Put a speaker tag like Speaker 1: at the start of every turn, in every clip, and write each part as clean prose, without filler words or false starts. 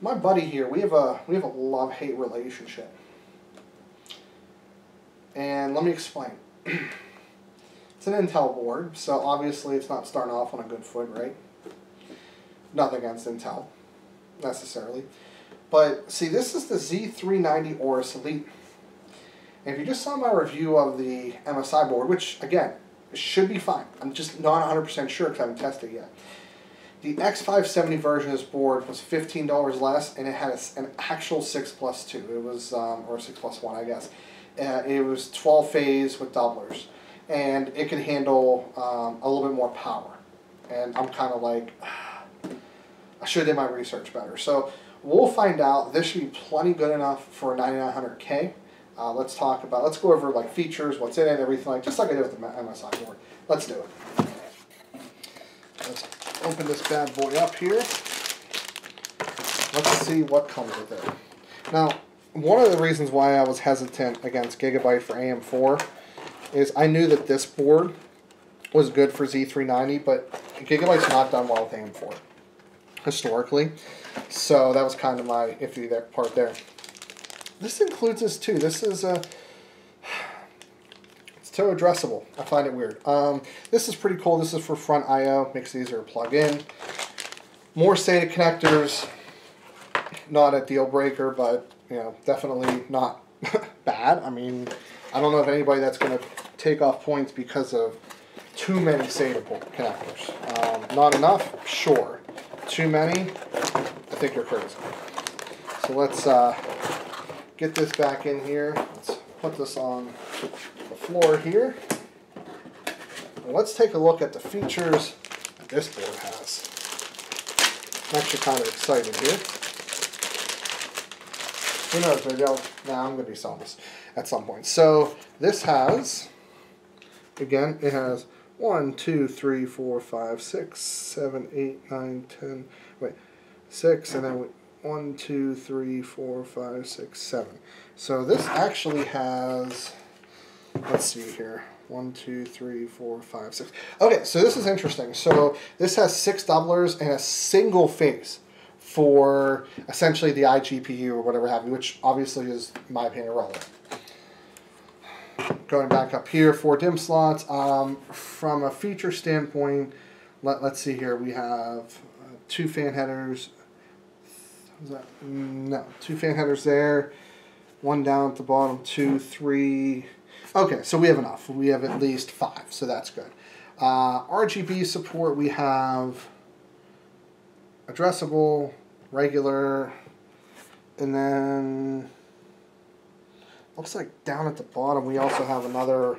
Speaker 1: my buddy here, we have a love-hate relationship. And let me explain. It's an Intel board, so obviously it's not starting off on a good foot, right? Nothing against Intel, necessarily. But, see, this is the Z390 Aorus Elite. And if you just saw my review of the MSI board, which, again, should be fine. I'm just not 100% sure because I haven't tested it yet. The X570 version of this board was $15 less, and it had an actual 6+2. It was, or 6+1, I guess. It was 12-phase with doublers. And it could handle a little bit more power. And I'm kind of like, I should have did my research better. So we'll find out. This should be plenty good enough for a 9900K. Let's go over like features, what's in it, everything, just like I did with the MSI board. Let's do it. Let's open this bad boy up here. Let's see what comes with it. Now, one of the reasons why I was hesitant against Gigabyte for AM4 is I knew that this board was good for Z390, but Gigabyte's not done well with AM4 historically. So that was kind of my iffy part there. This includes this too. This is it's toe addressable. I find it weird. This is pretty cool. This is for front I/O. Makes it easier to plug in. More SATA connectors. Not a deal breaker, but you know, definitely not bad. I mean, I don't know of anybody that's going to take off points because of too many SATA connectors. Not enough? Sure. Too many? I think you're crazy. So let's get this back in here. Let's put this on the floor here. And let's take a look at the features that this board has. I'm actually kind of excited here. Who knows, maybe I'm going to be selling this at some point. So this has, again, it has 1, 2, 3, 4, 5, 6, 7, 8, 9, 10, wait, 6, and then 1, 2, 3, 4, 5, 6, 7. So this actually has, let's see here, 1, 2, 3, 4, 5, 6. Okay, so this is interesting. So this has 6 doublers and a single phase for essentially the iGPU or whatever have you, which obviously is, in my opinion, irrelevant. Going back up here, 4 DIMM slots. From a feature standpoint, let's see here, we have 2 fan headers. No, 2 fan headers there, 1 down at the bottom, 2, 3. Okay, so we have enough. We have at least 5, so that's good. RGB support, we have addressable, regular, and then looks like down at the bottom we also have another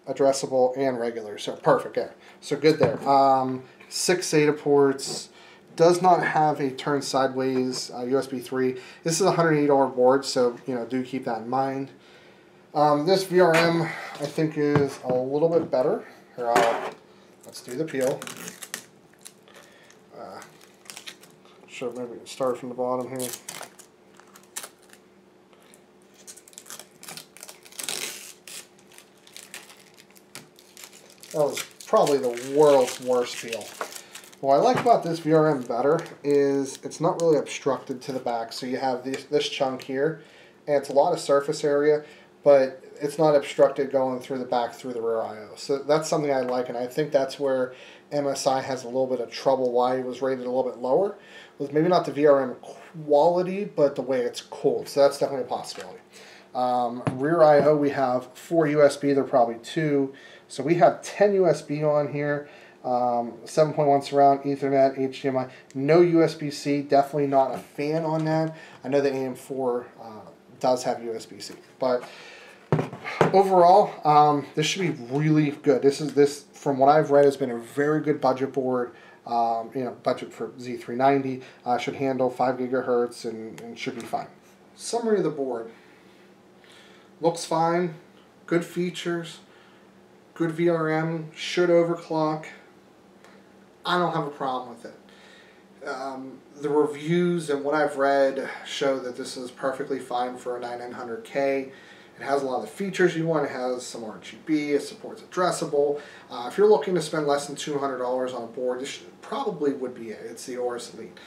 Speaker 1: addressable and regular, so perfect there. So good there. 6 SATA ports. Does not have a turn sideways USB 3. This is a $180 board, so you know, do keep that in mind. This VRM I think is a little bit better. Here, let's do the peel. Should maybe start from the bottom here. That was probably the world's worst peel. What I like about this VRM better is it's not really obstructed to the back. So you have this chunk here, and it's a lot of surface area, but it's not obstructed going through the back through the rear I/O. So that's something I like, and I think that's where MSI has a little bit of trouble. Why it was rated a little bit lower was maybe not the VRM quality, but the way it's cooled. So that's definitely a possibility. Rear I/O, we have 4 USB. They're probably 2. So we have 10 USB on here. 7.1 surround, Ethernet, HDMI, no USB-C, definitely not a fan on that. I know the AM4 does have USB-C, but overall, this should be really good. This, from what I've read, has been a very good budget board. You know, budget for Z390, should handle 5 gigahertz and should be fine. Summary of the board. Looks fine, good features, good VRM, should overclock. I don't have a problem with it. The reviews and what I've read show that this is perfectly fine for a 9900K. It has a lot of the features you want. It has some RGB. It supports addressable. If you're looking to spend less than $200 on a board, this probably would be it. It's the Aorus Elite.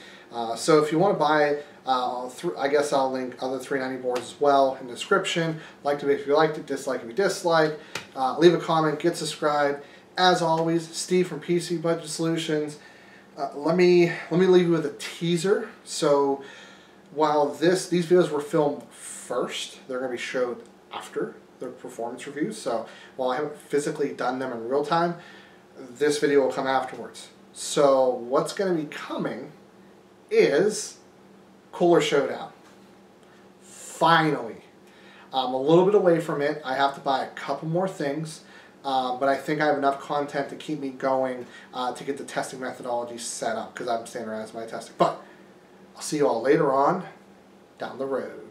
Speaker 1: So if you want to buy, I guess I'll link other 390 boards as well in the description. Like it if you liked it, dislike if you dislike. Leave a comment, get subscribed. As always, Steve from PC Budget Solutions. Let me leave you with a teaser. So while these videos were filmed first, they're going to be showed after the performance reviews. So while I haven't physically done them in real time, this video will come afterwards. So what's going to be coming is Cooler Showdown. Finally. I'm a little bit away from it. I have to buy a couple more things, but I think I have enough content to keep me going to get the testing methodology set up, because I'm standardizing my testing. But I'll see you all later on down the road.